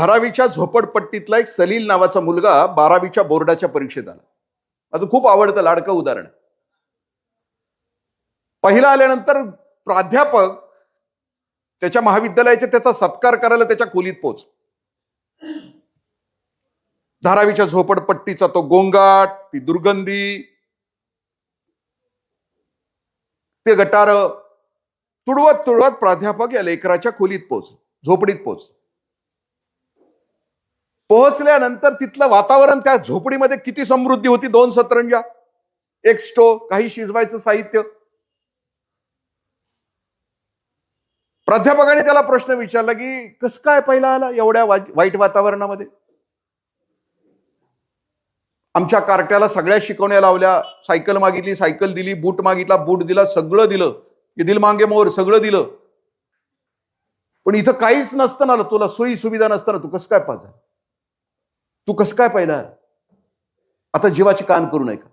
धारावीच्या झोपडपट्टीतला एक सलील नावाचा मुलगा 12वीच्या बोर्डाच्या परीक्षेत आला. माझं खूप आवडतं लाडकं उदाहरण. पहिला आल्यानंतर प्राध्यापक त्याच्या महाविद्यालयाचे त्याचा सत्कार करायला त्याच्या खोलीत पोहोच. धारावीच्या झोपडपट्टीचा तो गोंगाट, ती दुर्गंधी, ते गटार तुडवत तुडवत प्राध्यापक या लेकराच्या खोलीत पोहोच, झोपडीत पोहोच. पोहोचल्यानंतर तिथलं वातावरण, त्या झोपडीमध्ये किती समृद्धी होती. 2 सतरंजा, एक स्टोव, काही शिजवायचं साहित्य. प्राध्यापकाने त्याला प्रश्न विचारला की कसं काय पहिला आला एवढ्या वाईट वातावरणामध्ये. आमच्या कार्ट्याला सगळ्या शिकवण्या लावल्या, सायकल मागितली सायकल दिली, बूट मागितला बूट दिला, सगळं दिलं, दिल मांगे मोर सगळं दिलं, पण इथं काहीच नसताना, तुला सोयी सुविधा नसताना तू कसं काय पाहिजे, तू कसं काय पाहिला. आता जीवाची कान करू नये का.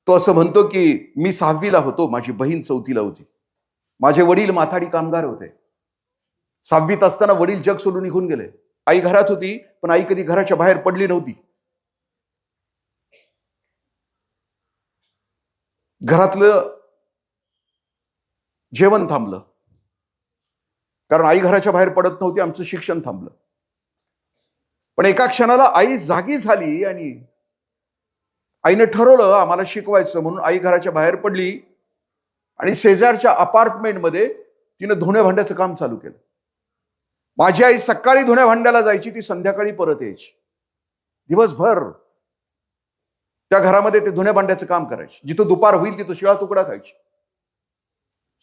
तो असं म्हणतो की मी 6वीला होतो, माझी बहीण 4थीला होती, माझे वडील माथाडी कामगार होते. 6वीत असताना वडील जग सोडून निघून गेले. आई घरात होती, पण आई कधी घराच्या बाहेर पडली नव्हती. घरातलं जेवण थांबलं, कारण आई घराच्या बाहेर पडत नव्हती. आमचं शिक्षण थांबलं. पण एका क्षणाला आई जागी झाली आणि आईने ठरवलं आम्हाला शिकवायचं म्हणून आई घराच्या बाहेर पडली आणि शेजारच्या अपार्टमेंटमध्ये तिनं धुण्या भांड्याचं काम चालू केलं. माझी आई सकाळी धुण्या भांड्याला जायची, ती संध्याकाळी परत यायची. दिवसभर त्या घरामध्ये ते धुण्या भांड्याचं काम करायचे. जिथं दुपार होईल तिथं शिळा तुकडा खायची.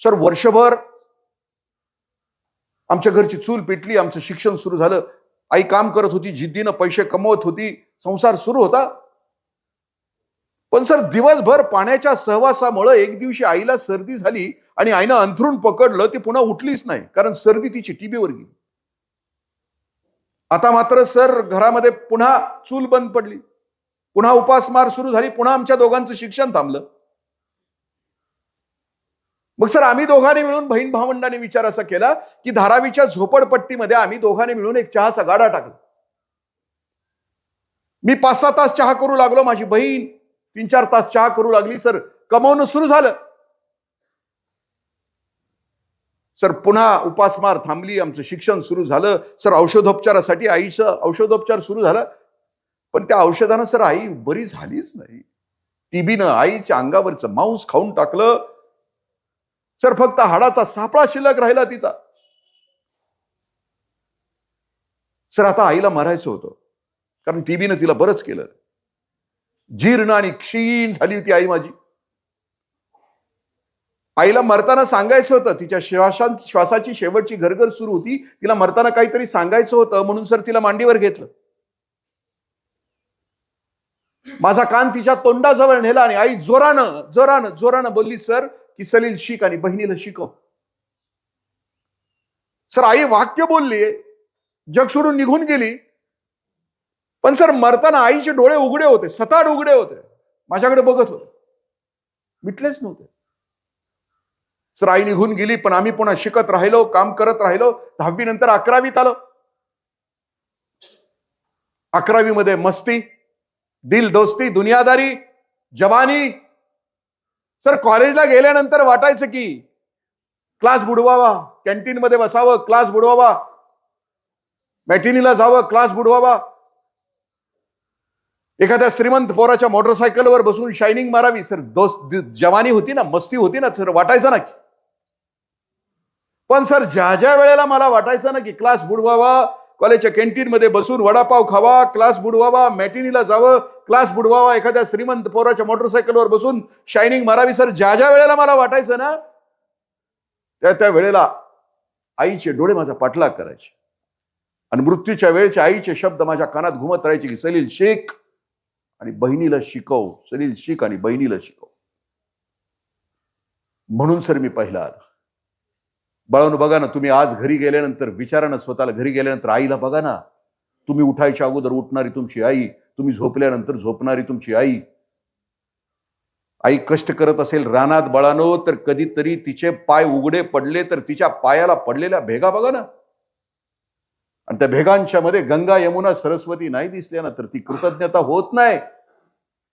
सर वर्षभर आमच्या घरची चूल पेटली, आमचं शिक्षण सुरू झालं. आई काम करत होती, जिद्दीनं पैसे कमवत होती, संसार सुरू होता. पण सर दिवसभर पाण्याच्या सहवासामुळे एक दिवशी आईला सर्दी झाली आणि आईनं अंथरूण पकडलं, ती पुन्हा उठलीच नाही, कारण सर्दी तिची टीबीवर गेली. आता मात्र सर घरामध्ये पुन्हा चूल बंद पडली, पुन्हा उपासमार सुरू झाली, पुन्हा आमच्या दोघांचं शिक्षण थांबलं. मग सर आम्ही दोघांनी मिळून, बहीण भावंडाने विचार असा केला की धारावीच्या झोपडपट्टीमध्ये आम्ही दोघांनी मिळून एक चहाचा गाडा टाकला. मी 5-6 तास चहा करू लागलो, माझी बहीण 3-4 तास चहा करू लागली. सर कमवणं सुरू झालं. सर पुन्हा उपासमार थांबली, आमचं शिक्षण सुरू झालं. सर औषधोपचारासाठी आईचं औषधोपचार सुरू झाला, पण त्या औषधानं सर आई बरी झालीच नाही. टीबीनं आईच्या अंगावरचं मांस खाऊन टाकलं. सर फक्त हाडाचा सापळा शिल्लक राहिला तिचा. सर आता आईला मरायचं होतं, कारण टीबीनं तिला बरंच केलं. जीर्ण आणि क्षीण झाली होती आई माझी. आईला मरताना सांगायचं होतं, तिच्या श्वासाची शेवटची घरघर सुरू होती, तिला मरताना काहीतरी सांगायचं होतं, म्हणून सर तिला मांडीवर घेतलं. माझा कान तिच्या तोंडाजवळ नेला आणि आई जोरानं जोरानं जोरानं बोलली, सर की सलील शिक आणि बहिणीला शिकव. सर आई वाक्य बोलली, जग सोडून निघून गेली. पण सर मरताना आईचे डोळे उघडे होते, सताड उघडे होते, माझ्याकडे बघत होते, मिटलेच नव्हते. सर आई निघून गेली, पण आम्ही पुन्हा शिकत राहिलो, काम करत राहिलो. 10वी नंतर 11वीत आलो. 11वी मध्ये मस्ती, दिल दोस्ती, दुनियादारी, जवानी. सर कॉलेजला गेल्यानंतर वाटायचं की क्लास बुडवावा, कॅन्टीन मध्ये बसावं, क्लास बुडवावा, मॅटिनीला जावं, क्लास बुडवावा, एखाद्या श्रीमंत पोराच्या मोटरसायकलवर बसून शायनिंग मारावी. सर जवानी होती ना, मस्ती होती ना, सर वाटायचं ना की. पण सर ज्या ज्या वेळेला मला वाटायचं ना की क्लास बुडवावा, कॉलेजच्या कॅन्टीन मध्ये बसून वडापाव खावा, क्लास बुडवावा, मॅटिनीला जावं, क्लास बुडवावा, एखाद्या श्रीमंत पोराच्या मोटरसायकलवर बसून शायनिंग मारावी. सर ज्या ज्या वेळेला मला वाटायचं ना, त्या वेळेला आईचे डोळे माझा पाठलाग करायचे आणि मृत्यूच्या वेळेचे आईचे शब्द माझ्या कानात घुमत राहायचे की सलील शिक आणि बहिणीला शिकव, सलील शिक आणि बहिणीला शिकव. म्हणून सर मी पहिला आलो. बाळांनो बघा ना, तुम्ही आज घरी गेल्यानंतर विचारा ना स्वतःला, घरी गेल्यानंतर आईला बघा ना. तुम्ही उठायच्या अगोदर उठणारी तुमची आई, तुम्ही झोपल्यानंतर झोपणारी तुमची आई. आई कष्ट करत असेल रानात बाळांनो, तर कधीतरी तिचे पाय उघडे पडले तर तिच्या पायाला पडलेल्या भेगा बघा ना. आणि त्या भेगांच्या मध्ये गंगा यमुना सरस्वती नाही दिसल्या ना तर ती कृतज्ञता होत नाही.